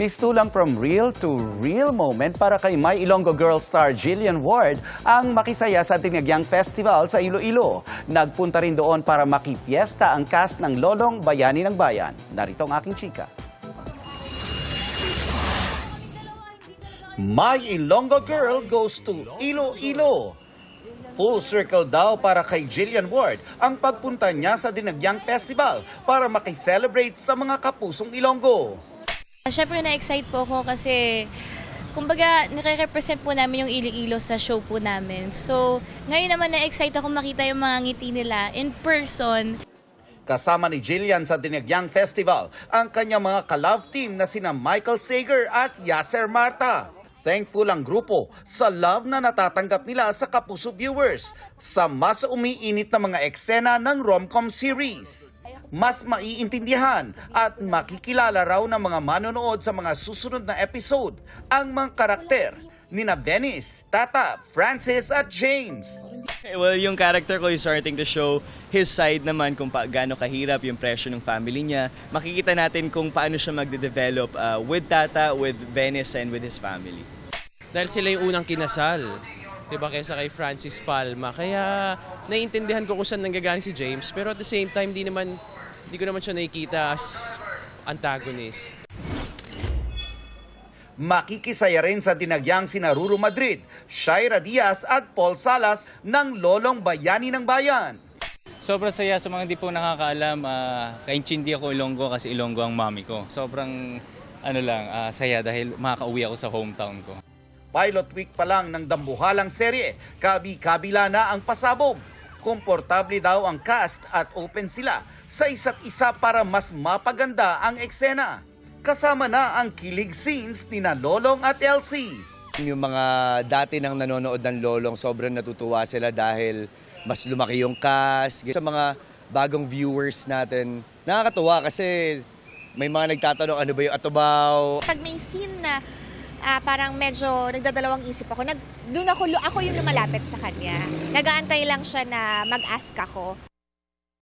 Mistulang from real to real moment para kay My Ilonggo Girl star Jillian Ward ang makisaya sa Dinagyang Festival sa Iloilo. Nagpunta rin doon para makipiesta ang cast ng Lolong Bayani ng Bayan. Narito ang aking chika. My Ilonggo Girl goes to Iloilo. Full circle daw para kay Jillian Ward ang pagpunta niya sa Dinagyang Festival para makiselebrate sa mga kapusong Ilonggo. Siyempre na-excite po ako kasi kumbaga nire-represent po namin yung Iloilo sa show po namin. So ngayon naman na-excite ako makita yung mga ngiti nila in person. Kasama ni Jillian sa Dinagyang Festival ang kanyang mga ka-love team na sina Michael Sager at Yasser Marta. Thankful ang grupo sa love na natatanggap nila sa kapuso viewers sa mas umiinit na mga eksena ng rom-com series. Mas maiintindihan at makikilala raw ng mga manonood sa mga susunod na episode ang mga karakter nina Venice, Tata, Francis at James. Well, yung character ko is starting to show his side naman kung gaano kahirap yung pressure ng family niya. Makikita natin kung paano siya magde-develop with Tata, with Venice, and with his family. Dahil sila yung unang kinasal, diba, kaysa kay Francis Palma. Kaya naiintindihan ko kung saan nanggagaling si James. Pero at the same time, di ko naman siya nakikita as antagonist. Makikisaya rin sa Dinagyang sina Ruru Madrid, Shaira Diaz at Paul Salas ng Lolong Bayani ng Bayan. Sobrang saya sa mga hindi po nakakaalam. Kaintindi ako Ilonggo kasi Ilonggo ang mami ko. Sobrang saya dahil makakauwi ako sa hometown ko. Pilot week pa lang ng dambuhalang serye, kabi-kabila na ang pasabog. Komportable daw ang cast at open sila sa isa't isa para mas mapaganda ang eksena. Kasama na ang kilig scenes ni na Lolong at Elsie. Yung mga dati nang nanonood ng Lolong, sobrang natutuwa sila dahil mas lumaki yung cast. Sa mga bagong viewers natin, nakakatuwa kasi may mga nagtatanong ano ba yung atubaw. Pag may scene na parang medyo nagdadalawang isip ako, doon ako yung lumalapit sa kanya. Nag-aantay lang siya na mag-ask ako.